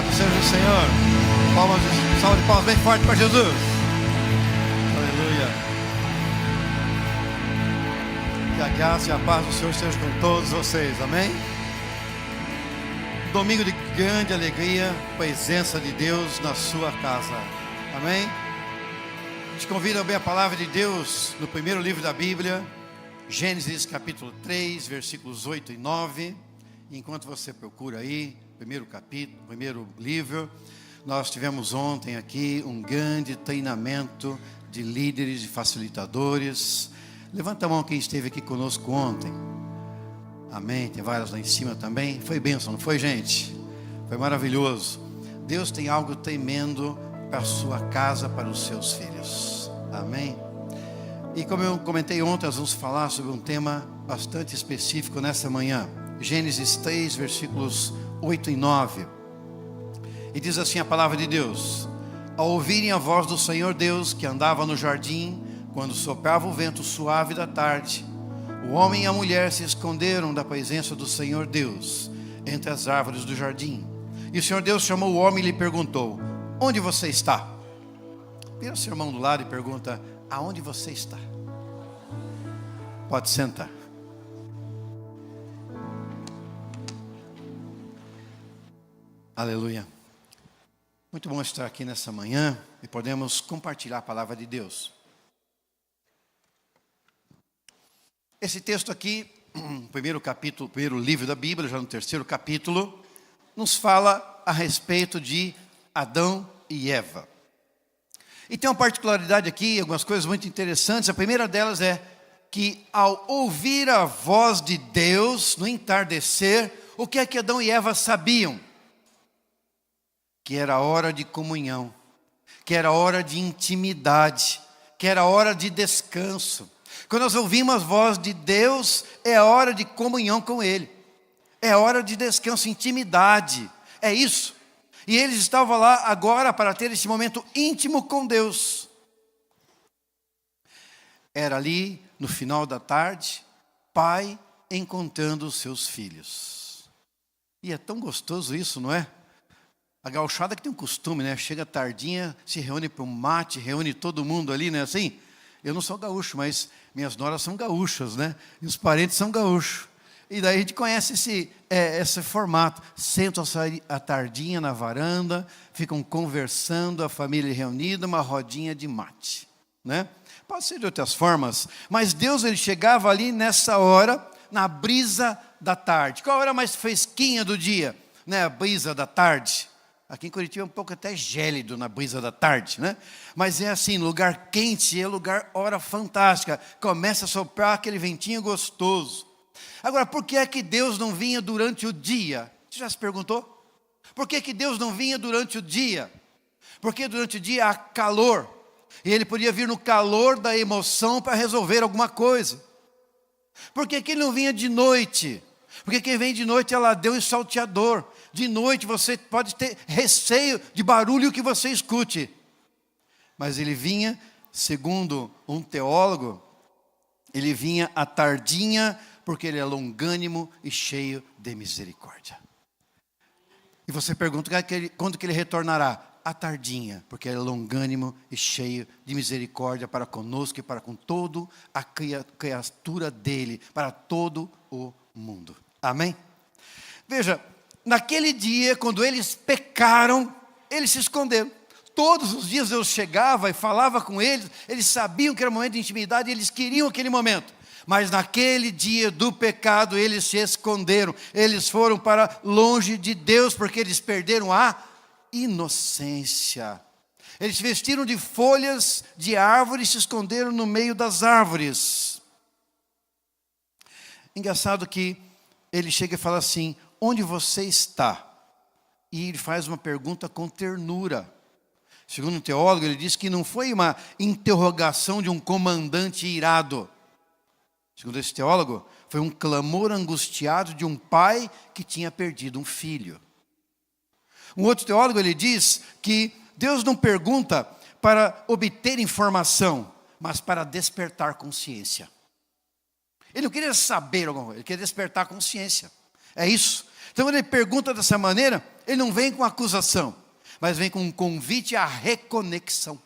Louvado seja o Senhor. Salve de palmas bem forte para Jesus. Aleluia. Que a graça e a paz do Senhor estejam com todos vocês. Amém? Domingo de grande alegria, presença de Deus na sua casa. Amém? Te convido a ver a palavra de Deus no primeiro livro da Bíblia, Gênesis capítulo 3, versículos 8 e 9. Enquanto você procura aí, primeiro capítulo, primeiro livro, nós tivemos ontem aqui um grande treinamento de líderes e facilitadores. Levanta a mão quem esteve aqui conosco ontem. Amém, tem várias lá em cima também. Foi bênção, não foi, gente? Foi maravilhoso. Deus tem algo tremendo para a sua casa, para os seus filhos. Amém? E como eu comentei ontem, nós vamos falar sobre um tema bastante específico nessa manhã. Gênesis 3, versículos 8 e 9. E diz assim a palavra de Deus: ao ouvirem a voz do Senhor Deus, que andava no jardim, quando soprava o vento suave da tarde, o homem e a mulher se esconderam da presença do Senhor Deus, entre as árvores do jardim. E o Senhor Deus chamou o homem e lhe perguntou: onde você está? Vira o seu irmão do lado e pergunta: aonde você está? Pode sentar. Aleluia. Muito bom estar aqui nessa manhã e podemos compartilhar a palavra de Deus. Esse texto aqui, primeiro capítulo, primeiro livro da Bíblia, já no terceiro capítulo, nos fala a respeito de Adão e Eva. E tem uma particularidade aqui, algumas coisas muito interessantes. A primeira delas é que ao ouvir a voz de Deus no entardecer, o que é que Adão e Eva sabiam? Que era hora de comunhão, que era hora de intimidade, que era hora de descanso. Quando nós ouvimos a voz de Deus, é hora de comunhão com Ele, é hora de descanso, intimidade, é isso. E eles estavam lá agora para ter esse momento íntimo com Deus. Era ali no final da tarde, pai encontrando os seus filhos. E é tão gostoso isso, não é? A gauchada que tem um costume, né? Chega tardinha, se reúne para um mate, reúne todo mundo ali, né? Assim, eu não sou gaúcho, mas minhas noras são gaúchas, né? E os parentes são gaúchos. E daí a gente conhece esse formato. Sentam a tardinha na varanda, ficam conversando, a família reunida, uma rodinha de mate, né? Pode ser de outras formas, mas Deus, ele chegava ali nessa hora, na brisa da tarde. Qual a hora mais fresquinha do dia? Né? A brisa da tarde. Aqui em Curitiba é um pouco até gélido na brisa da tarde, né? Mas é assim, lugar quente, é lugar, hora fantástica. Começa a soprar aquele ventinho gostoso. Agora, por que é que Deus não vinha durante o dia? Você já se perguntou? Por que é que Deus não vinha durante o dia? Porque durante o dia há calor. E Ele podia vir no calor da emoção para resolver alguma coisa. Por que que Ele não vinha de noite? Porque quem vem de noite é ladrão e salteador. De noite você pode ter receio de barulho que você escute. Mas ele vinha, segundo um teólogo, ele vinha à tardinha, porque ele é longânimo e cheio de misericórdia. E você pergunta, quando que ele retornará? À tardinha, porque ele é longânimo e cheio de misericórdia para conosco e para com toda a criatura dele, para todo o mundo. Amém? Veja, naquele dia, quando eles pecaram, eles se esconderam. Todos os dias Deus chegava e falava com eles, eles sabiam que era um momento de intimidade e eles queriam aquele momento. Mas naquele dia do pecado, eles se esconderam. Eles foram para longe de Deus, porque eles perderam a inocência. Eles se vestiram de folhas de árvores e se esconderam no meio das árvores. Engraçado que ele chega e fala assim: onde você está? E ele faz uma pergunta com ternura. Segundo um teólogo, ele diz que não foi uma interrogação de um comandante irado. Segundo esse teólogo, foi um clamor angustiado de um pai que tinha perdido um filho. Um outro teólogo, ele diz que Deus não pergunta para obter informação, mas para despertar consciência. Ele não queria saber alguma coisa, ele queria despertar consciência. É isso. Então, quando ele pergunta dessa maneira, Ele não vem com acusação, mas vem com um convite à reconexão.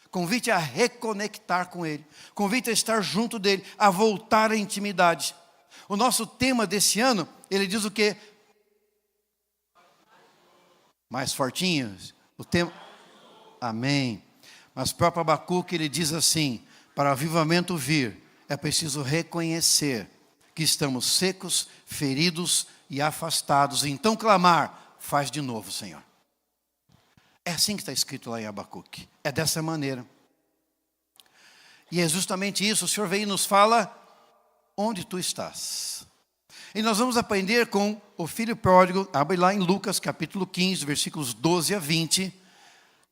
Convite a reconectar com Ele. Convite a estar junto dEle, a voltar à intimidade. O nosso tema desse ano, ele diz o quê? Mais fortinho? O tema... Amém. Mas o próprio Abacuque, ele diz assim, para o avivamento vir, é preciso reconhecer que estamos secos, feridos e afastados. Então clamar, faz de novo, Senhor. É assim que está escrito lá em Abacuque. É dessa maneira. E é justamente isso, o Senhor vem e nos fala, onde tu estás? E nós vamos aprender com o filho pródigo, abre lá em Lucas capítulo 15, versículos 12 a 20,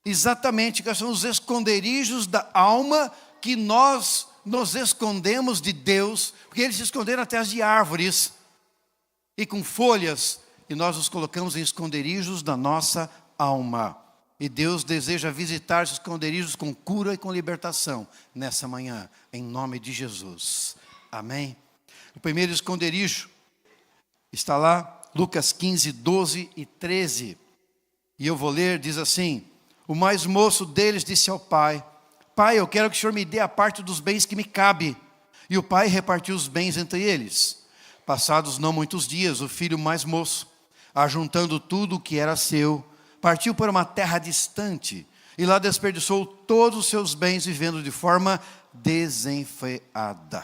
exatamente quais são os esconderijos da alma que nós nos escondemos de Deus, porque eles se esconderam atrás de árvores e com folhas, e nós os colocamos em esconderijos da nossa alma. E Deus deseja visitar esses esconderijos com cura e com libertação nessa manhã, em nome de Jesus. Amém? O primeiro esconderijo está lá, Lucas 15, 12 e 13. E eu vou ler, diz assim: o mais moço deles disse ao pai: Pai, eu quero que o Senhor me dê a parte dos bens que me cabe. E o pai repartiu os bens entre eles. Passados não muitos dias, o filho mais moço, ajuntando tudo o que era seu, partiu para uma terra distante e lá desperdiçou todos os seus bens vivendo de forma desenfreada.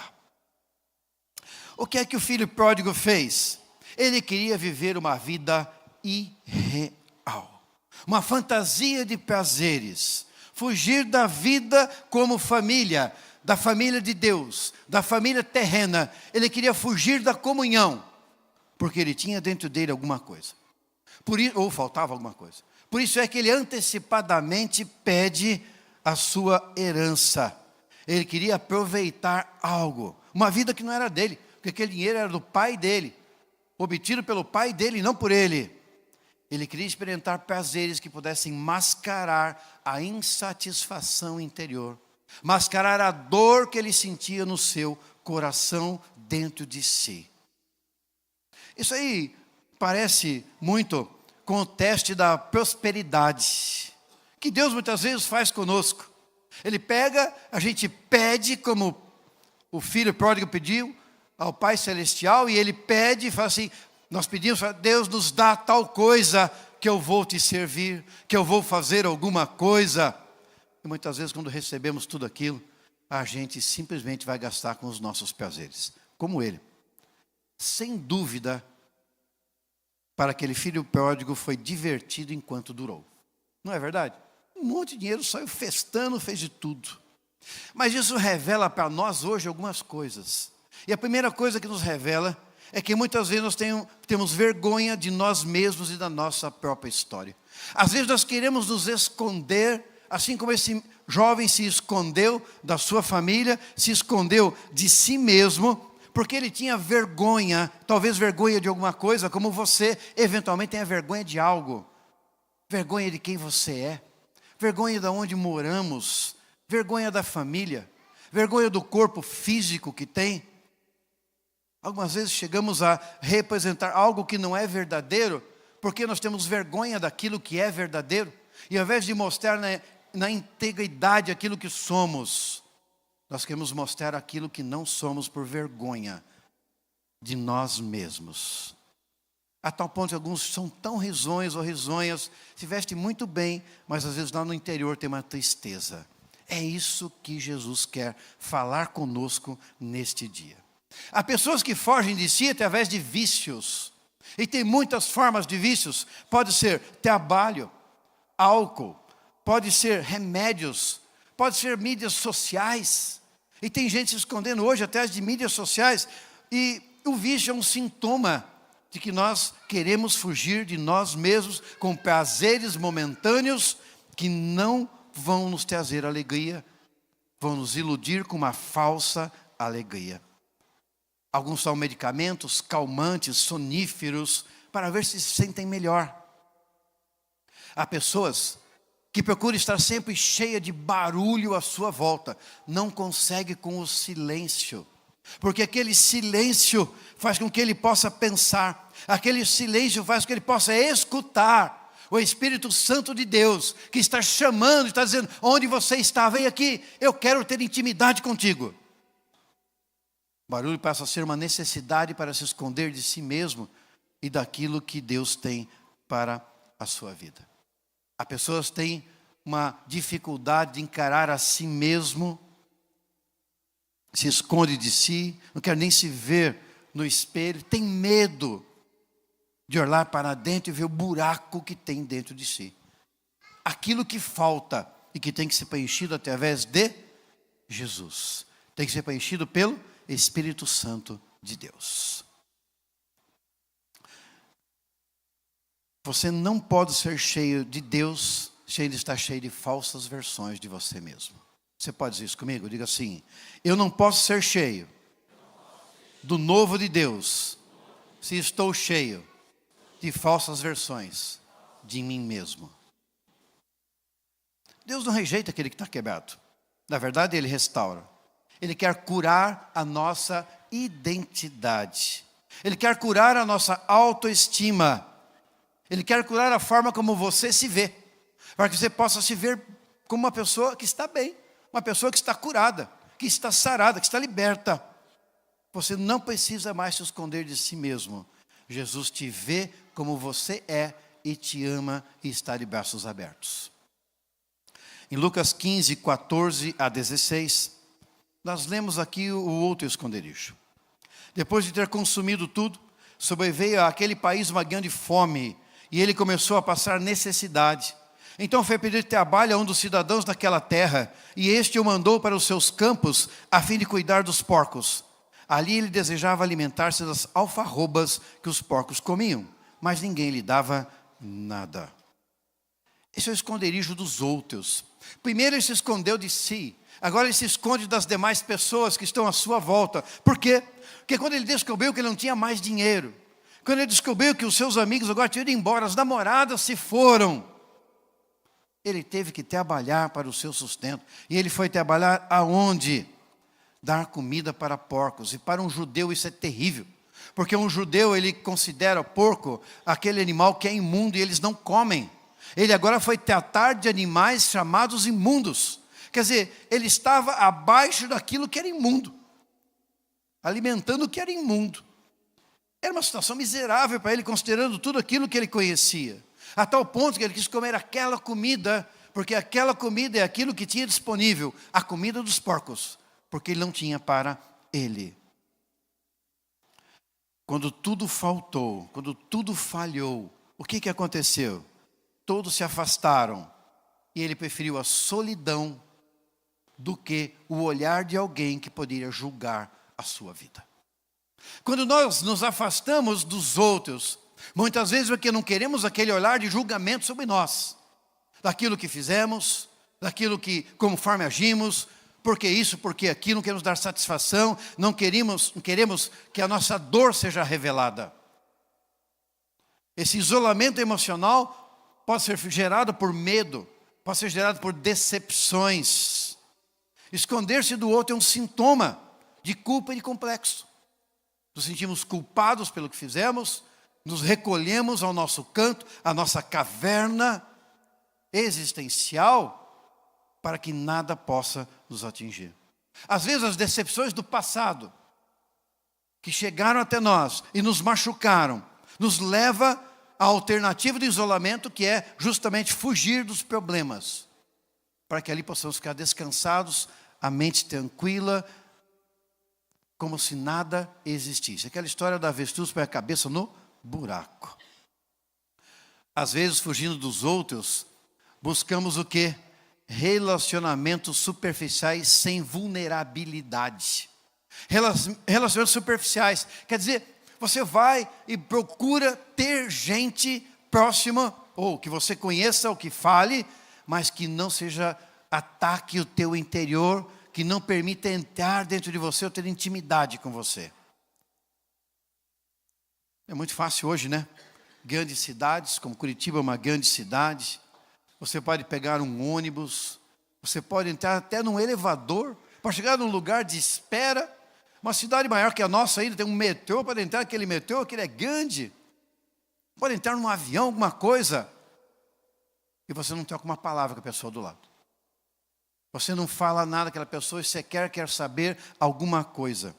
O que é que o filho pródigo fez? Ele queria viver uma vida irreal, uma fantasia de prazeres, fugir da vida como família, da família de Deus, da família terrena. Ele queria fugir da comunhão, porque ele tinha dentro dele alguma coisa. Ou faltava alguma coisa. Por isso é que ele antecipadamente pede a sua herança. Ele queria aproveitar algo, uma vida que não era dele, porque aquele dinheiro era do pai dele, obtido pelo pai dele, não por ele. Ele queria experimentar prazeres que pudessem mascarar a insatisfação interior, mascarar a dor que ele sentia no seu coração dentro de si. Isso aí parece muito com o teste da prosperidade, que Deus muitas vezes faz conosco. Ele pega, a gente pede, como o filho pródigo pediu ao Pai Celestial, e ele pede e fala assim, nós pedimos, Deus nos dá tal coisa, que eu vou te servir, que eu vou fazer alguma coisa. E muitas vezes quando recebemos tudo aquilo, a gente simplesmente vai gastar com os nossos prazeres, como ele. Sem dúvida, para aquele filho pródigo foi divertido enquanto durou. Não é verdade? Um monte de dinheiro, saiu festando, fez de tudo. Mas isso revela para nós hoje algumas coisas. E a primeira coisa que nos revela é que muitas vezes nós temos vergonha de nós mesmos e da nossa própria história. Às vezes nós queremos nos esconder, assim como esse jovem se escondeu da sua família, se escondeu de si mesmo, porque ele tinha vergonha, talvez vergonha de alguma coisa, como você eventualmente tenha vergonha de algo. Vergonha de quem você é, vergonha de onde moramos, vergonha da família, vergonha do corpo físico que tem. Algumas vezes chegamos a representar algo que não é verdadeiro, porque nós temos vergonha daquilo que é verdadeiro, e ao invés de mostrar na integridade aquilo que somos, nós queremos mostrar aquilo que não somos por vergonha de nós mesmos. A tal ponto que alguns são tão risonhos ou risonhas, se vestem muito bem, mas às vezes lá no interior tem uma tristeza. É isso que Jesus quer falar conosco neste dia. Há pessoas que fogem de si através de vícios. E tem muitas formas de vícios. Pode ser trabalho, álcool, pode ser remédios, pode ser mídias sociais. E tem gente se escondendo hoje atrás de mídias sociais. E o vício é um sintoma de que nós queremos fugir de nós mesmos com prazeres momentâneos que não vão nos trazer alegria, vão nos iludir com uma falsa alegria. Alguns são medicamentos, calmantes, soníferos, para ver se sentem melhor. Há pessoas que procuram estar sempre cheia de barulho à sua volta, não consegue com o silêncio. Porque aquele silêncio faz com que ele possa pensar, aquele silêncio faz com que ele possa escutar o Espírito Santo de Deus, que está chamando, está dizendo: onde você está, vem aqui, eu quero ter intimidade contigo. O barulho passa a ser uma necessidade para se esconder de si mesmo e daquilo que Deus tem para a sua vida. As pessoas têm uma dificuldade de encarar a si mesmo, se esconde de si, não quer nem se ver no espelho, tem medo de olhar para dentro e ver o buraco que tem dentro de si. Aquilo que falta e que tem que ser preenchido através de Jesus. Tem que ser preenchido pelo Espírito Santo de Deus. Você não pode ser cheio de Deus se ele está cheio de falsas versões de você mesmo. Você pode dizer isso comigo? Diga assim: eu não posso ser cheio do novo de Deus se estou cheio de falsas versões de mim mesmo. Deus não rejeita aquele que está quebrado. Na verdade, Ele restaura. Ele quer curar a nossa identidade. Ele quer curar a nossa autoestima. Ele quer curar a forma como você se vê, para que você possa se ver como uma pessoa que está bem, uma pessoa que está curada, que está sarada, que está liberta. Você não precisa mais se esconder de si mesmo. Jesus te vê como você é e te ama e está de braços abertos. Em Lucas 15, 14 a 16, nós lemos aqui o outro esconderijo. Depois de ter consumido tudo, sobreveio àquele país uma grande fome, e ele começou a passar necessidade. Então foi pedir trabalho a um dos cidadãos daquela terra, e este o mandou para os seus campos, a fim de cuidar dos porcos. Ali ele desejava alimentar-se das alfarrobas que os porcos comiam, mas ninguém lhe dava nada. Esse é o esconderijo dos outros. Primeiro ele se escondeu de si, agora ele se esconde das demais pessoas que estão à sua volta. Por quê? Porque quando ele descobriu que ele não tinha mais dinheiro, quando ele descobriu que os seus amigos agora tinham ido embora, as namoradas se foram, ele teve que trabalhar para o seu sustento. E ele foi trabalhar aonde? Dar comida para porcos. E para um judeu isso é terrível. Porque um judeu, ele considera porco aquele animal que é imundo e eles não comem. Ele agora foi tratar de animais chamados imundos. Quer dizer, ele estava abaixo daquilo que era imundo, alimentando o que era imundo. Era uma situação miserável para ele, considerando tudo aquilo que ele conhecia. A tal ponto que ele quis comer aquela comida, porque aquela comida é aquilo que tinha disponível, a comida dos porcos, porque ele não tinha para ele. Quando tudo faltou, quando tudo falhou, o que aconteceu? Todos se afastaram, e ele preferiu a solidão do que o olhar de alguém que poderia julgar a sua vida. Quando nós nos afastamos dos outros, muitas vezes porque não queremos aquele olhar de julgamento sobre nós, daquilo que fizemos, daquilo que, conforme agimos, porque isso, porque aquilo, não queremos dar satisfação, não queremos que a nossa dor seja revelada. Esse isolamento emocional pode ser gerado por medo, pode ser gerado por decepções. Esconder-se do outro é um sintoma de culpa e de complexo. Nos sentimos culpados pelo que fizemos, nos recolhemos ao nosso canto, à nossa caverna existencial, para que nada possa nos atingir. Às vezes as decepções do passado, que chegaram até nós e nos machucaram, nos leva à alternativa do isolamento, que é justamente fugir dos problemas, para que ali possamos ficar descansados, a mente tranquila, como se nada existisse. Aquela história da avestruz põe a cabeça no buraco. Às vezes, fugindo dos outros, buscamos o quê? Relacionamentos superficiais sem vulnerabilidade. Relacionamentos superficiais. Quer dizer, você vai e procura ter gente próxima, ou que você conheça, ou que fale, mas que não seja ataque o teu interior, que não permita entrar dentro de você ou ter intimidade com você. É muito fácil hoje, né? Grandes cidades, como Curitiba é uma grande cidade, você pode pegar um ônibus, você pode entrar até num elevador, para chegar num lugar de espera, Uma cidade maior que a nossa ainda, tem um metrô, pode entrar aquele metrô, aquele é grande. Pode entrar num avião, alguma coisa. E você não troca uma palavra com a pessoa do lado. Você não fala nada com aquela pessoa e sequer quer saber alguma coisa.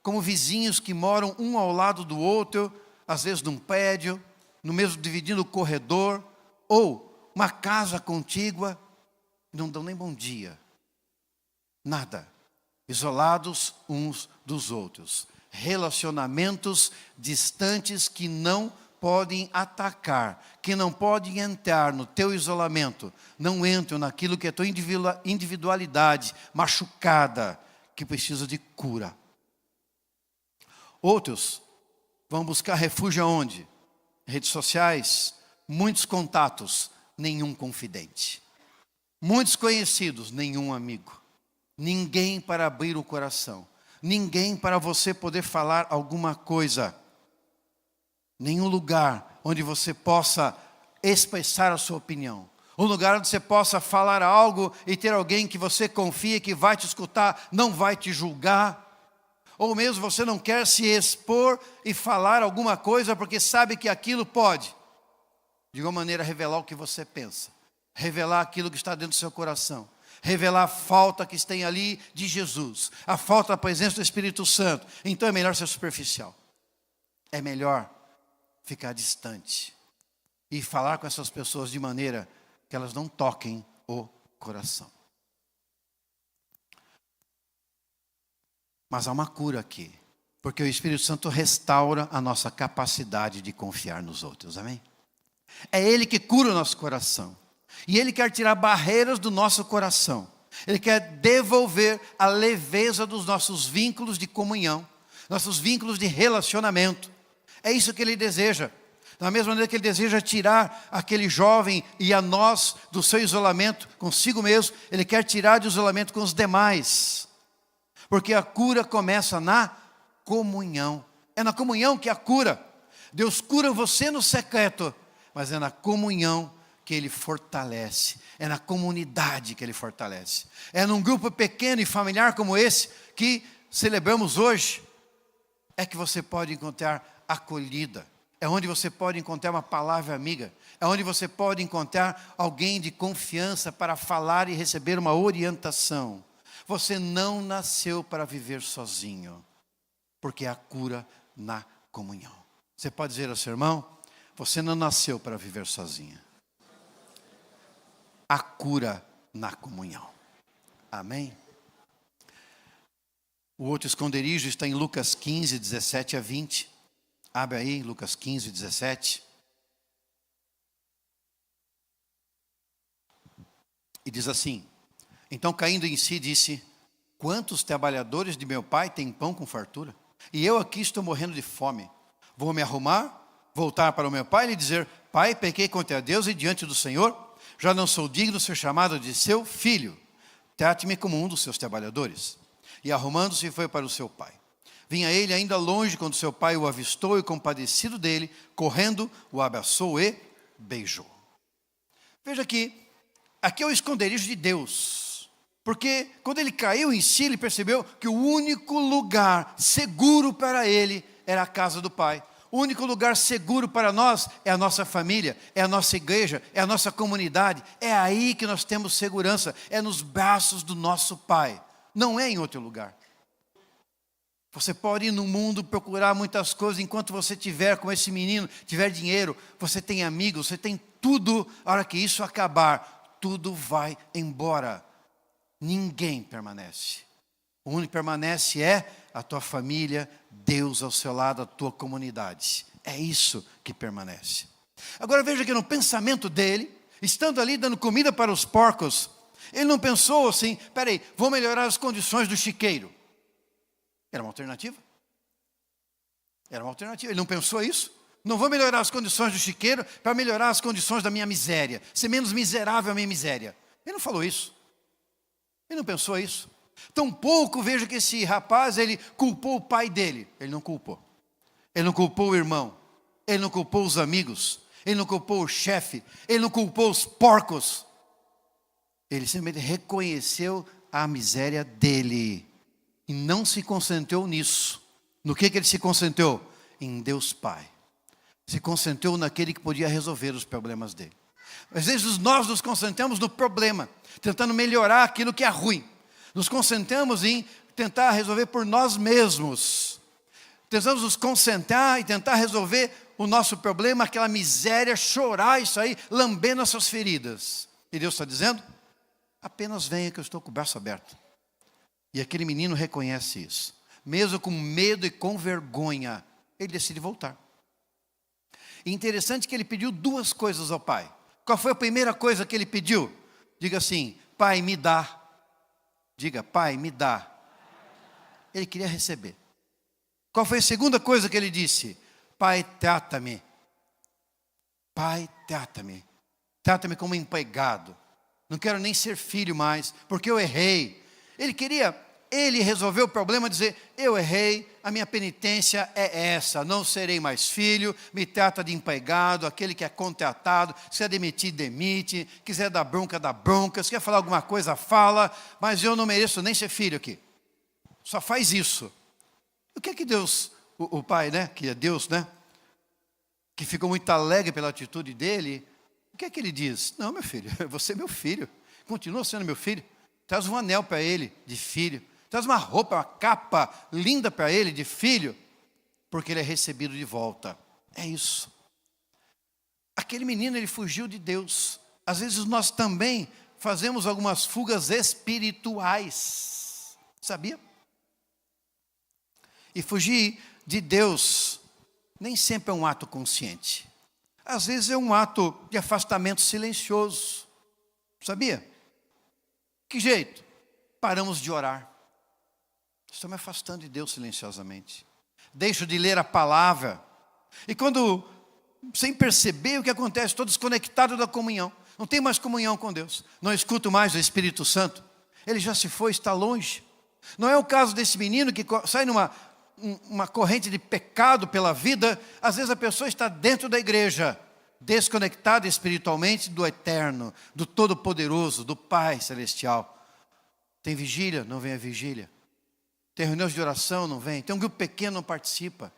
Como vizinhos que moram um ao lado do outro, às vezes num prédio, no mesmo dividindo o corredor, ou uma casa contígua, não dão nem bom dia. Nada. Isolados uns dos outros. Relacionamentos distantes que não podem atacar, que não podem entrar no teu isolamento, não entram naquilo que é tua individualidade machucada, que precisa de cura. Outros vão buscar refúgio aonde? Redes sociais, muitos contatos, nenhum confidente. Muitos conhecidos, nenhum amigo. Ninguém para abrir o coração. Ninguém para você poder falar alguma coisa. Nenhum lugar onde você possa expressar a sua opinião. Um lugar onde você possa falar algo e ter alguém que você confia, que vai te escutar, não vai te julgar. Ou mesmo você não quer se expor e falar alguma coisa porque sabe que aquilo pode, de alguma maneira, revelar o que você pensa. Revelar aquilo que está dentro do seu coração. Revelar a falta que tem ali de Jesus. A falta da presença do Espírito Santo. Então é melhor ser superficial. É melhor ficar distante. E falar com essas pessoas de maneira que elas não toquem o coração. Mas há uma cura aqui. Porque o Espírito Santo restaura a nossa capacidade de confiar nos outros. Amém? É Ele que cura o nosso coração. E Ele quer tirar barreiras do nosso coração. Ele quer devolver a leveza dos nossos vínculos de comunhão. Nossos vínculos de relacionamento. É isso que Ele deseja. Da mesma maneira que Ele deseja tirar aquele jovem e a nós do seu isolamento consigo mesmo. Ele quer tirar de isolamento com os demais. Porque a cura começa na comunhão. É na comunhão que a cura. Deus cura você no secreto. Mas é na comunhão que Ele fortalece. É na comunidade que Ele fortalece. É num grupo pequeno e familiar como esse que celebramos hoje. É que você pode encontrar acolhida. É onde você pode encontrar uma palavra amiga. É onde você pode encontrar alguém de confiança para falar e receber uma orientação. Você não nasceu para viver sozinho. Porque há cura na comunhão. Você pode dizer ao seu irmão, você não nasceu para viver sozinha. A cura na comunhão. Amém? O outro esconderijo está em Lucas 15, 17 a 20. Abre aí, Lucas 15, 17. E diz assim: então caindo em si disse, quantos trabalhadores de meu pai têm pão com fartura? E eu aqui estou morrendo de fome. Vou me arrumar, voltar para o meu pai e lhe dizer, pai, pequei contra Deus e diante do Senhor, já não sou digno de ser chamado de seu filho. Trate-me como um dos seus trabalhadores. E arrumando-se foi para o seu pai. Vinha ele ainda longe quando seu pai o avistou e compadecido dele, correndo, o abraçou e beijou. Veja aqui é o esconderijo de Deus. Porque quando ele caiu em si, ele percebeu que o único lugar seguro para ele era a casa do pai. O único lugar seguro para nós é a nossa família, é a nossa igreja, é a nossa comunidade. É aí que nós temos segurança, é nos braços do nosso pai. Não é em outro lugar. Você pode ir no mundo procurar muitas coisas, enquanto você tiver, como esse menino, tiver dinheiro, você tem amigos, você tem tudo. A hora que isso acabar, tudo vai embora. Ninguém permanece. O único que permanece é a tua família, Deus ao seu lado, a tua comunidade. É isso que permanece. Agora veja que no pensamento dele, estando ali dando comida para os porcos, ele não pensou assim, peraí, vou melhorar as condições do chiqueiro. Era uma alternativa. Era uma alternativa. Ele não pensou isso. Não vou melhorar as condições do chiqueiro para melhorar as condições da minha miséria. Ser menos miserável a minha miséria. Ele não falou isso. Ele não pensou isso. Tampouco veja que esse rapaz, ele culpou o pai dele. Ele não culpou. Ele não culpou o irmão. Ele não culpou os amigos. Ele não culpou o chefe. Ele não culpou os porcos. Ele simplesmente reconheceu a miséria dele. E não se concentrou nisso. No que ele se concentrou? Em Deus Pai. Se concentrou naquele que podia resolver os problemas dele. Às vezes nós nos concentramos no problema, tentando melhorar aquilo que é ruim. Nos concentramos em tentar resolver por nós mesmos. Tentamos nos concentrar e tentar resolver o nosso problema, aquela miséria, chorar isso aí, lambendo as suas feridas. E Deus está dizendo, apenas venha que eu estou com o braço aberto. E aquele menino reconhece isso. Mesmo com medo e com vergonha, ele decide voltar. E interessante que ele pediu duas coisas ao pai. Qual foi a primeira coisa que ele pediu? Diga assim, pai, me dá. Diga, pai, me dá. Ele queria receber. Qual foi a segunda coisa que ele disse? Pai, trata-me. Pai, trata-me. Trata-me como empregado. Não quero nem ser filho mais, porque eu errei. Ele resolveu o problema, dizer, eu errei, a minha penitência é essa, não serei mais filho, me trata de empregado, aquele que é contratado, se quer demitir, demite, quiser dar bronca, dá bronca, se quer falar alguma coisa, fala, mas eu não mereço nem ser filho aqui. Só faz isso. O que é que Deus, o pai, né, que é Deus, né, que ficou muito alegre pela atitude dele, o que é que ele diz? Não, meu filho, você é meu filho, continua sendo meu filho, traz um anel para ele de filho, traz uma roupa, uma capa linda para ele de filho, porque ele é recebido de volta. É isso. Aquele menino, ele fugiu de Deus. Às vezes nós também fazemos algumas fugas espirituais. Sabia? E fugir de Deus nem sempre é um ato consciente. Às vezes é um ato de afastamento silencioso. Sabia? Que jeito? Paramos de orar. Estou me afastando de Deus silenciosamente. Deixo de ler a palavra. E quando, sem perceber o que acontece, estou desconectado da comunhão. Não tenho mais comunhão com Deus. Não escuto mais o Espírito Santo. Ele já se foi, está longe. Não é o caso desse menino que sai numa corrente de pecado pela vida. Às vezes a pessoa está dentro da igreja, desconectada espiritualmente do eterno, do todo-poderoso, do Pai Celestial. Tem vigília? Não vem a vigília. Tem reuniões de oração? Não vem. Tem um grupo pequeno? Não participa.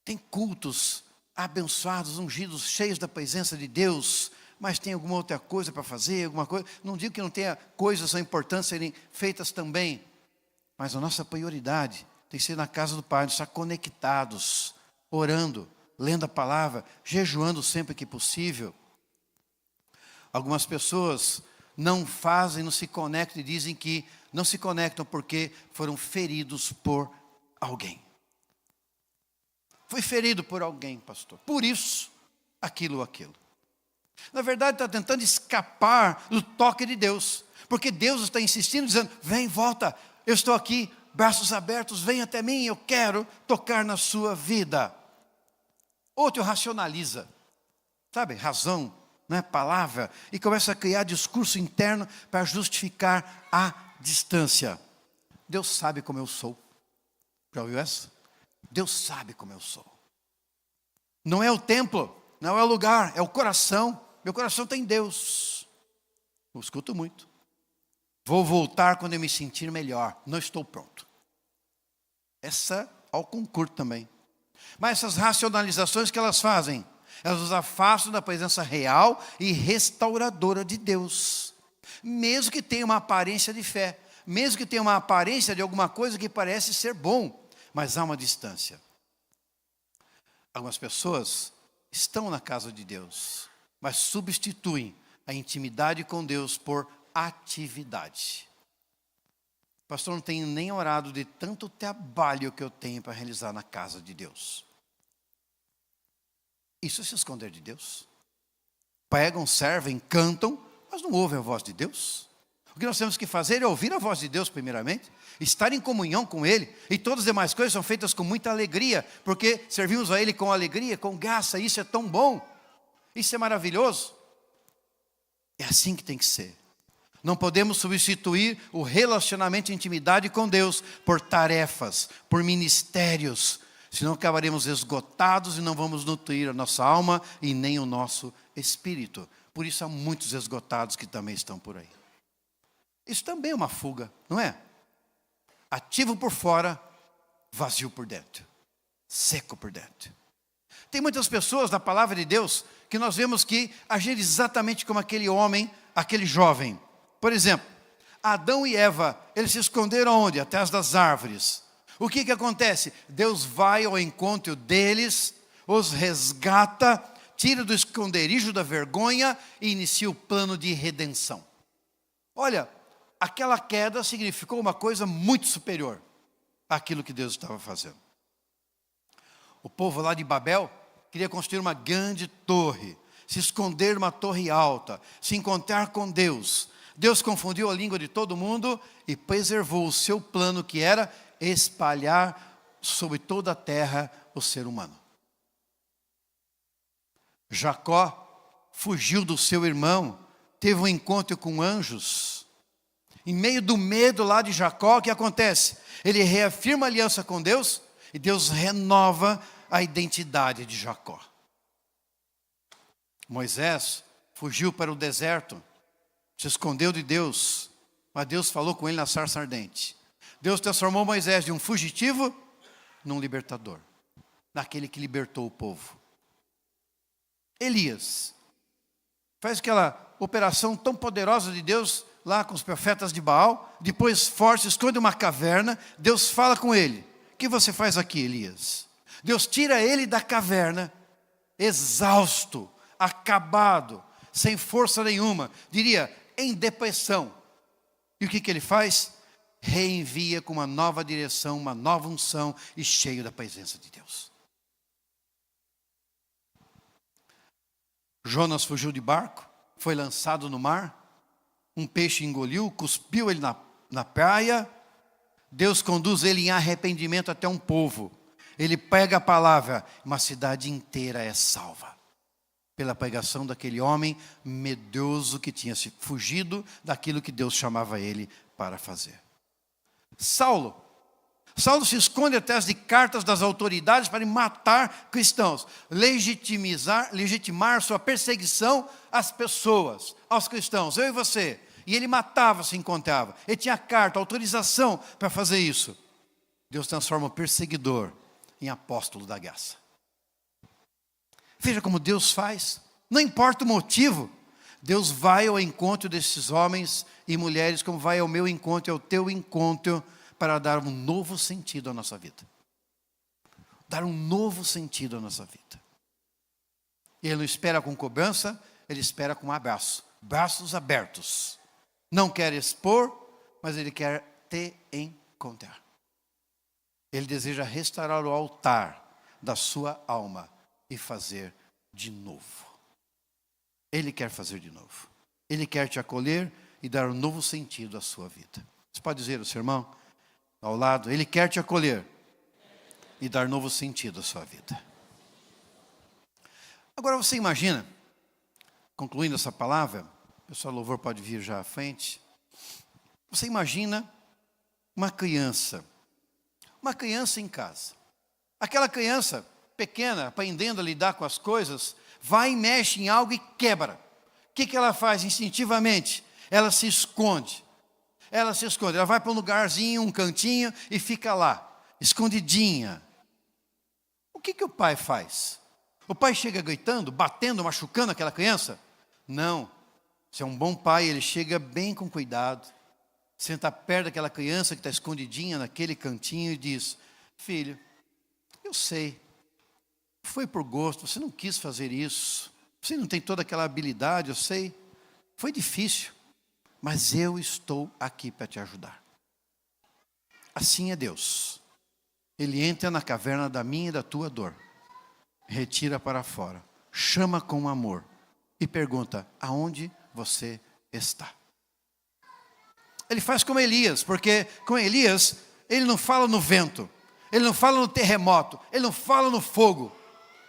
Tem cultos abençoados, ungidos, cheios da presença de Deus, mas tem alguma outra coisa para fazer, alguma coisa. Não digo que não tenha coisas são importantes serem feitas também, mas a nossa prioridade tem que ser na casa do Pai, estar conectados, orando, lendo a palavra, jejuando sempre que possível. Algumas pessoas não fazem, não se conectam e dizem que não se conectam porque foram feridos por alguém. Foi ferido por alguém, pastor. Por isso, aquilo. Na verdade, está tentando escapar do toque de Deus. Porque Deus está insistindo, dizendo, vem, volta, eu estou aqui, braços abertos, vem até mim, eu quero tocar na sua vida. Outro racionaliza, sabe, razão, não é palavra, e começa a criar discurso interno para justificar a distância. Deus sabe como eu sou. Já ouviu essa? Deus sabe como eu sou. Não é o templo, não é o lugar, é o coração. Meu coração tem Deus. Eu escuto muito. Vou voltar quando eu me sentir melhor. Não estou pronto. Essa ao concurso também. Mas essas racionalizações que elas fazem, elas nos afastam da presença real e restauradora de Deus. Mesmo que tenha uma aparência de fé, mesmo que tenha uma aparência de alguma coisa que parece ser bom, mas há uma distância. Algumas pessoas estão na casa de Deus, mas substituem a intimidade com Deus por atividade. Pastor, não tenho nem orado de tanto trabalho que eu tenho para realizar na casa de Deus. Isso é se esconder de Deus. Pregam, servem, cantam, mas não ouvem a voz de Deus. O que nós temos que fazer é ouvir a voz de Deus primeiramente, estar em comunhão com Ele, e todas as demais coisas são feitas com muita alegria, porque servimos a Ele com alegria, com graça, isso é tão bom, isso é maravilhoso. É assim que tem que ser. Não podemos substituir o relacionamento e intimidade com Deus por tarefas, por ministérios, senão acabaremos esgotados e não vamos nutrir a nossa alma e nem o nosso espírito. Por isso há muitos esgotados que também estão por aí. Isso também é uma fuga, não é? ativo por fora, vazio por dentro, seco por dentro. Tem muitas pessoas da palavra de Deus que nós vemos que agir exatamente como aquele homem, aquele jovem. Por exemplo, Adão e Eva, eles se esconderam onde? Atrás das árvores. O que acontece? Deus vai ao encontro deles, os resgata, tira do esconderijo da vergonha e inicia o plano de redenção. Olha, aquela queda significou uma coisa muito superior àquilo que Deus estava fazendo. O povo lá de Babel queria construir uma grande torre, se esconder numa torre alta, se encontrar com Deus. Deus confundiu a língua de todo mundo e preservou o seu plano, que era espalhar sobre toda a terra o ser humano. Jacó fugiu do seu irmão, teve um encontro com anjos. Em meio do medo lá de Jacó, o que acontece? Ele reafirma a aliança com Deus e Deus renova a identidade de Jacó. Moisés fugiu para o deserto, se escondeu de Deus, mas Deus falou com ele na sarça ardente. Deus transformou Moisés de um fugitivo num libertador, naquele que libertou o povo. Elias faz aquela operação tão poderosa de Deus lá com os profetas de Baal, depois forte, esconde uma caverna, Deus fala com ele: o que você faz aqui, Elias? Deus tira ele da caverna, exausto, acabado, sem força nenhuma, diria, em depressão. E o que ele faz? Reenvia com uma nova direção, uma nova unção e cheio da presença de Deus. Jonas fugiu de barco, foi lançado no mar, um peixe engoliu, cuspiu ele na praia, Deus conduz ele em arrependimento até um povo. Ele pega a palavra, uma cidade inteira é salva. Pela pregação daquele homem medroso que tinha se fugido daquilo que Deus chamava ele para fazer. Saulo se esconde atrás de cartas das autoridades para matar cristãos, legitimar sua perseguição às pessoas, aos cristãos, eu e você. E ele matava, se encontrava. Ele tinha carta, autorização para fazer isso. Deus transforma o perseguidor em apóstolo da graça. Veja como Deus faz. Não importa o motivo, Deus vai ao encontro desses homens e mulheres, como vai ao meu encontro e ao teu encontro, para dar um novo sentido à nossa vida. Dar um novo sentido à nossa vida. Ele não espera com cobrança, ele espera com um abraço. Braços abertos. Não quer expor, mas ele quer te encontrar. Ele deseja restaurar o altar da sua alma e fazer de novo. Ele quer fazer de novo. Ele quer te acolher e dar um novo sentido à sua vida. Você pode dizer ao seu irmão ao lado: ele quer te acolher e dar novo sentido à sua vida. Agora você imagina, concluindo essa palavra, o pessoal do louvor pode vir já à frente. Você imagina uma criança em casa. Aquela criança pequena, aprendendo a lidar com as coisas, vai e mexe em algo e quebra. O que ela faz instintivamente? Ela se esconde. Ela vai para um lugarzinho, um cantinho e fica lá, escondidinha. O que o pai faz? O pai chega gritando, batendo, machucando aquela criança? Não. Se é um bom pai, ele chega bem com cuidado, senta perto daquela criança que está escondidinha naquele cantinho e diz: filho, eu sei, foi por gosto, você não quis fazer isso, você não tem toda aquela habilidade, eu sei, foi difícil, mas eu estou aqui para te ajudar. Assim é Deus. Ele entra na caverna da minha e da tua dor, retira para fora, chama com amor e pergunta: aonde você está? Ele faz como Elias, porque com Elias, ele não fala no vento, ele não fala no terremoto, ele não fala no fogo.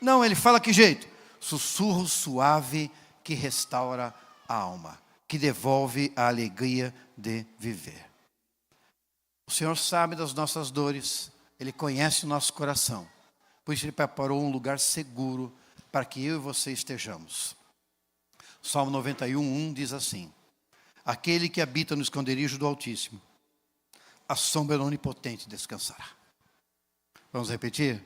Não, ele fala que jeito? Sussurro suave que restaura a alma, que devolve a alegria de viver. O Senhor sabe das nossas dores, Ele conhece o nosso coração. Por isso Ele preparou um lugar seguro para que eu e você estejamos. Salmo 91:1 diz assim: aquele que habita no esconderijo do Altíssimo a sombra do Onipotente descansará. Vamos repetir?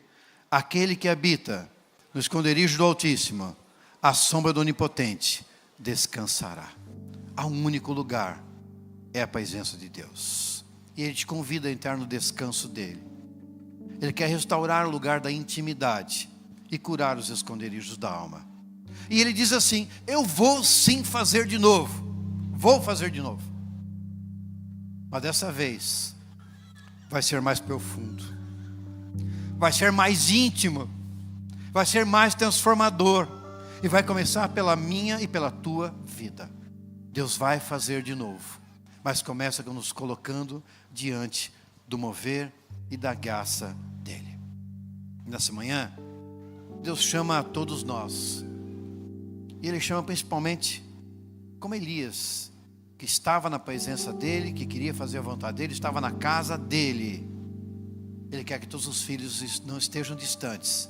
Aquele que habita no esconderijo do Altíssimo, a sombra do Onipotente descansará. Há um único lugar, é a presença de Deus. E Ele te convida a entrar no descanso dEle. Ele quer restaurar o lugar da intimidade e curar os esconderijos da alma. E Ele diz assim: eu vou sim fazer de novo. Vou fazer de novo. Mas dessa vez vai ser mais profundo. Vai ser mais íntimo. Vai ser mais transformador. E vai começar pela minha e pela tua vida. Deus vai fazer de novo. Mas começa nos colocando diante do mover e da graça dEle. Nessa manhã, Deus chama a todos nós. E Ele chama principalmente como Elias, que estava na presença dEle, que queria fazer a vontade dEle, estava na casa dEle. Ele quer que todos os filhos não estejam distantes,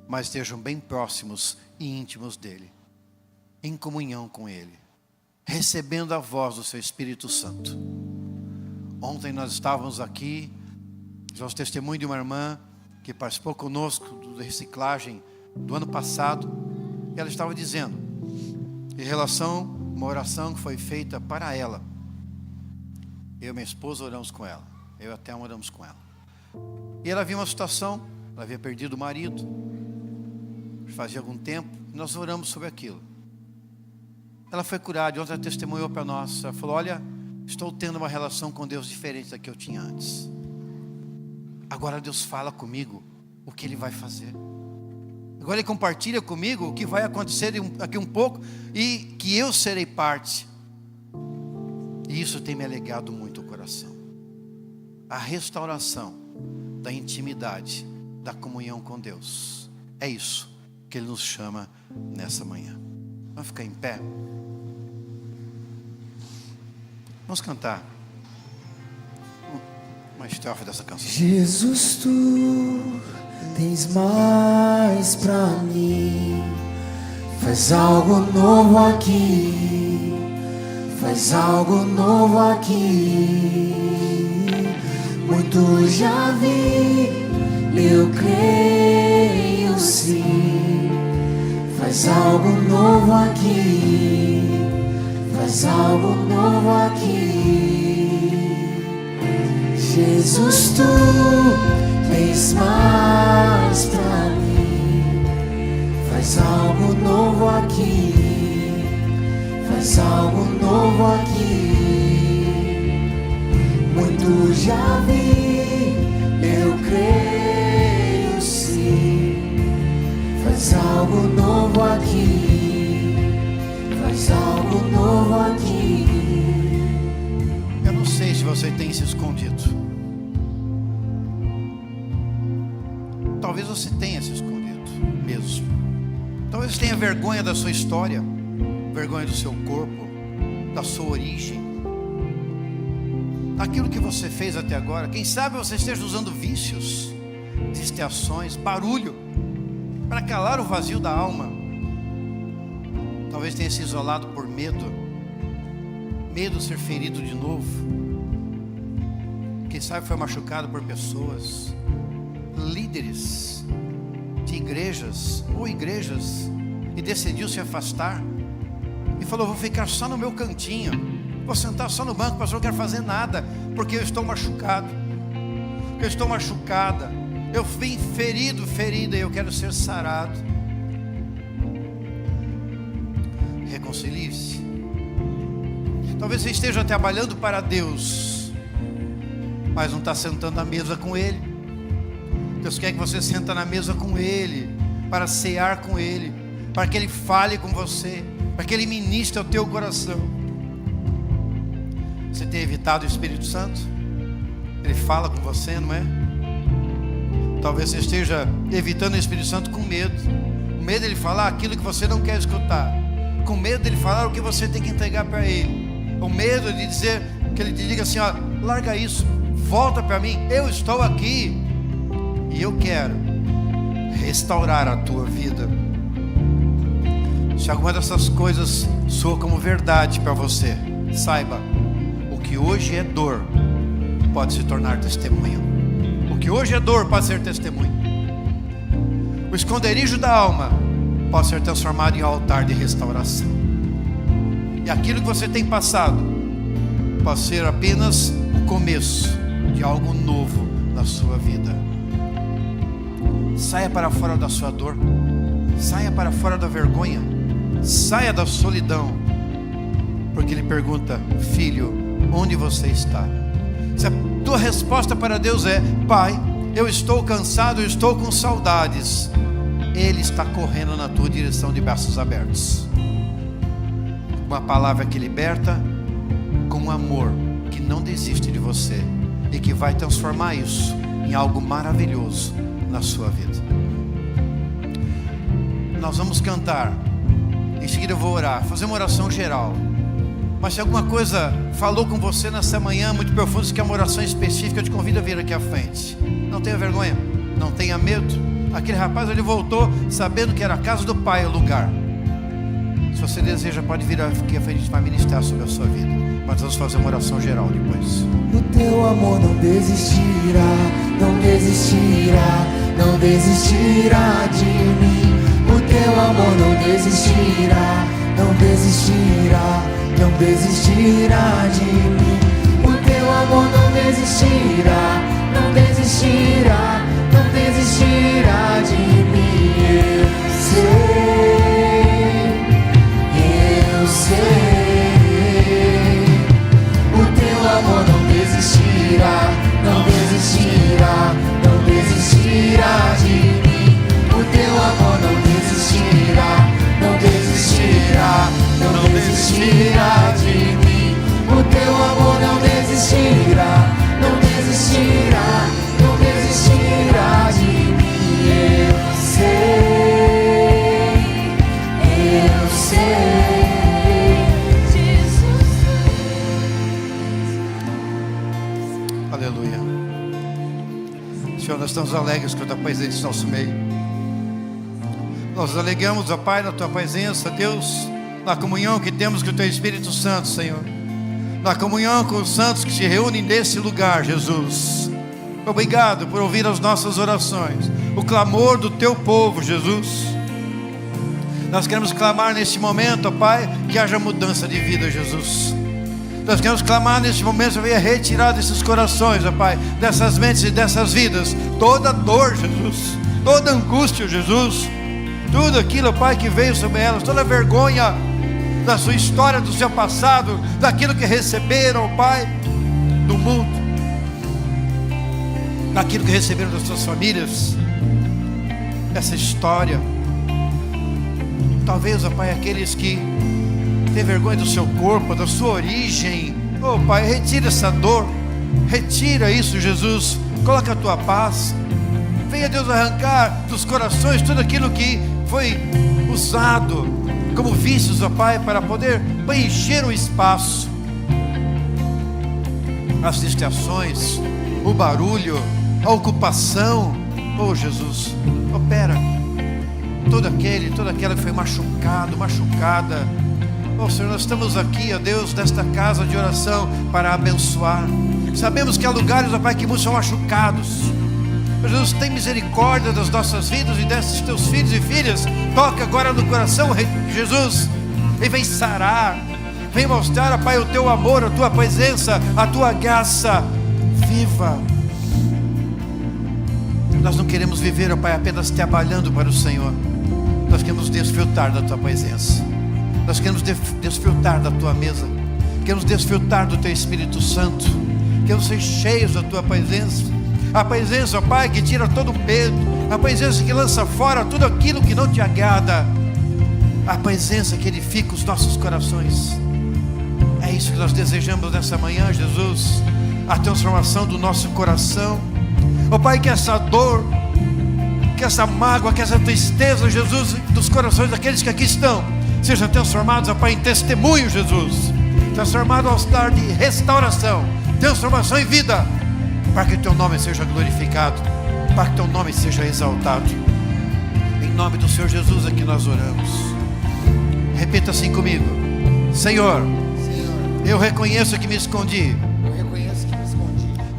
mas estejam bem próximos e íntimos dEle, em comunhão com Ele, recebendo a voz do Seu Espírito Santo. Ontem nós estávamos aqui, tivemos testemunho de uma irmã que participou conosco da reciclagem do ano passado. E ela estava dizendo, em relação a uma oração que foi feita para ela. Eu e minha esposa oramos com ela. Eu e a Thelma oramos com ela. E ela viu uma situação, ela havia perdido o marido, fazia algum tempo, e nós oramos sobre aquilo. Ela foi curada, e ontem ela testemunhou para nós. Ela falou: olha, estou tendo uma relação com Deus diferente da que eu tinha antes. Agora Deus fala comigo o que Ele vai fazer. Agora Ele compartilha comigo o que vai acontecer daqui um pouco e que eu serei parte. E isso tem me alegrado muito o coração. A restauração da intimidade, da comunhão com Deus. É isso que Ele nos chama nessa manhã. Vamos ficar em pé? Vamos cantar uma estrofe dessa canção. Jesus, tu tens mais pra mim. Faz algo novo aqui. Faz algo novo aqui. Muito já vi, eu creio sim. Faz algo novo aqui. Faz algo novo aqui. Jesus, tu tens mais pra mim. Faz algo novo aqui. Faz algo novo aqui. Muito já vi, eu creio sim. Faz algo novo aqui. Faz algo novo aqui. Eu não sei se você tem se escondido. Talvez você tenha se escondido mesmo. Talvez você tenha vergonha da sua história, vergonha do seu corpo, da sua origem, daquilo que você fez até agora. Quem sabe você esteja usando vícios, distrações, barulho para calar o vazio da alma. Talvez tenha se isolado por medo de ser ferido de novo. Quem sabe foi machucado por pessoas, líderes de igrejas ou igrejas, e decidiu se afastar e falou: vou ficar só no meu cantinho, vou sentar só no banco, pastor, não quero fazer nada, porque eu estou machucado, eu estou machucada, eu vim ferida, e eu quero ser sarado. Reconcilie-se. Talvez você esteja trabalhando para Deus, mas não está sentando à mesa com Ele. Deus quer que você senta na mesa com Ele, para cear com Ele, para que Ele fale com você, para que Ele ministre ao teu coração. Você tem evitado o Espírito Santo? Ele fala com você, não é? Talvez você esteja evitando o Espírito Santo com medo. Com medo de Ele falar aquilo que você não quer escutar. Com medo de Ele falar o que você tem que entregar para Ele. Com medo de dizer, que Ele te diga assim: ó, larga isso, volta para mim, eu estou aqui. E eu quero restaurar a tua vida. Se alguma dessas coisas soa como verdade para você, saiba, o que hoje é dor, pode se tornar testemunho. O que hoje é dor pode ser testemunho. O esconderijo da alma pode ser transformado em altar de restauração. E aquilo que você tem passado pode ser apenas o começo de algo novo na sua vida. Saia para fora da sua dor. Saia para fora da vergonha. Saia da solidão. Porque Ele pergunta: filho, onde você está? Se a tua resposta para Deus é: Pai, eu estou cansado, eu estou com saudades, Ele está correndo na tua direção de braços abertos. Uma palavra que liberta, com um amor que não desiste de você e que vai transformar isso em algo maravilhoso na sua vida. Nós vamos cantar, em seguida eu vou orar, fazer uma oração geral. Mas se alguma coisa falou com você nessa manhã muito profunda, se quer uma oração específica, eu te convido a vir aqui à frente. Não tenha vergonha, não tenha medo. Aquele rapaz, ele voltou sabendo que era a casa do Pai o lugar. Se você deseja, pode vir aqui à frente, a gente vai ministrar sobre a sua vida. Mas vamos fazer uma oração geral depois. O teu amor não desistirá, não desistirá, não desistirá de mim. O teu amor não desistirá, não desistirá, não desistirá de mim. O teu amor não desistirá, não desistirá, não desistirá de mim. Eu sei, o teu amor não desistirá, não desistirá, não desistirá de mim. O teu amor não desistirá, não desistirá, não desistirá de mim. O teu amor não desistirá, não desistirá, não desistirá de mim. Eu sei, Jesus. Aleluia. Senhor, nós estamos alegres com a tua presença em nosso meio. Nós alegamos, ó Pai, na tua presença, Deus, na comunhão que temos com o teu Espírito Santo, Senhor, na comunhão com os santos que se reúnem nesse lugar, Jesus. Obrigado por ouvir as nossas orações, o clamor do teu povo, Jesus. Nós queremos clamar nesse momento, ó Pai, que haja mudança de vida, Jesus. Nós queremos clamar nesse momento, venha retirar desses corações, ó Pai, dessas mentes e dessas vidas, toda dor, Jesus, toda angústia, Jesus, tudo aquilo, ó Pai, que veio sobre elas, toda vergonha da sua história, do seu passado, daquilo que receberam, ó Pai, do mundo, daquilo que receberam das suas famílias, essa história. Talvez, ó Pai, aqueles que têm vergonha do seu corpo, da sua origem, ó Pai, retira essa dor, retira isso, Jesus, coloca a tua paz. Venha, Deus, arrancar dos corações tudo aquilo que foi usado como vícios, ó Pai, para poder preencher o espaço, as distrações, o barulho, a ocupação. Oh Jesus, opera todo aquela que foi machucado, machucada. Oh Senhor, nós estamos aqui, ó Deus, nesta casa de oração para abençoar. Sabemos que há lugares, ó Pai, que muitos são machucados. Jesus, tem misericórdia das nossas vidas e desses teus filhos e filhas. Toca agora no coração, Jesus, e vem sarar, vem mostrar, ó Pai, o teu amor, a tua presença, a tua graça viva. Nós não queremos viver, ó Pai, apenas trabalhando para o Senhor. Nós queremos desfrutar da tua presença. Nós queremos desfrutar da tua mesa. Queremos desfrutar do teu Espírito Santo. Queremos ser cheios da tua presença. A presença, ó Pai, que tira todo o medo. A presença que lança fora tudo aquilo que não te agrada. A presença que edifica os nossos corações. É isso que nós desejamos nessa manhã, Jesus. A transformação do nosso coração. Ó Pai, que essa dor, que essa mágoa, que essa tristeza, Jesus, dos corações daqueles que aqui estão, sejam transformados, ó Pai, em testemunho, Jesus. Transformado ao altar de restauração, transformação em vida, para que o teu nome seja glorificado, para que o teu nome seja exaltado. Em nome do Senhor Jesus é que nós oramos. Repita assim comigo: Senhor, eu reconheço que me escondi.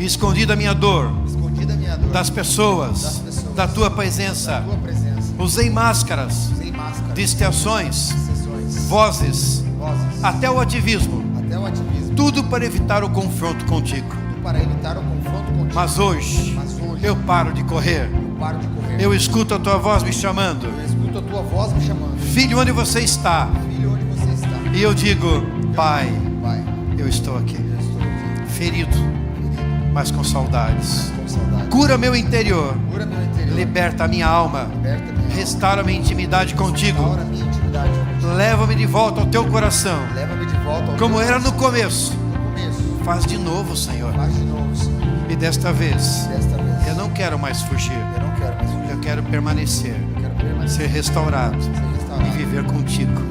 escondi a minha dor escondi da minha dor, das pessoas, da tua presença. tua presença. Usei máscaras, Usei máscaras, distrações, sessões, vozes, vozes, até o ativismo, até o ativismo, tudo para evitar o confronto contigo. tudo para evitar o confronto contigo. Mas hoje eu paro de correr. eu paro de correr. Eu escuto a tua voz me chamando. Eu escuto a tua voz me chamando. Filho, onde você está? Filho, onde você está? E eu digo, Pai, Pai, eu estou aqui, eu estou aqui, ferido, ferido, mas com saudades. com saudade. Cura meu interior, Cura meu interior. liberta a minha alma, Liberta minha alma. restaura minha intimidade contigo. Restaura minha intimidade contigo. Leva-me de volta ao teu coração, Leva-me de volta ao como teu era no coração. começo. No começo. Faz de novo, Senhor. Faz de novo, Senhor. E desta vez, Desta vez. eu não quero mais fugir. Eu não quero mais fugir. Eu quero permanecer, Eu quero permanecer. ser restaurado Ser restaurado. e viver contigo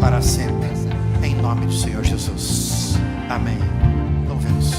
para sempre. Em nome do Senhor Jesus. Amém. Louvemos.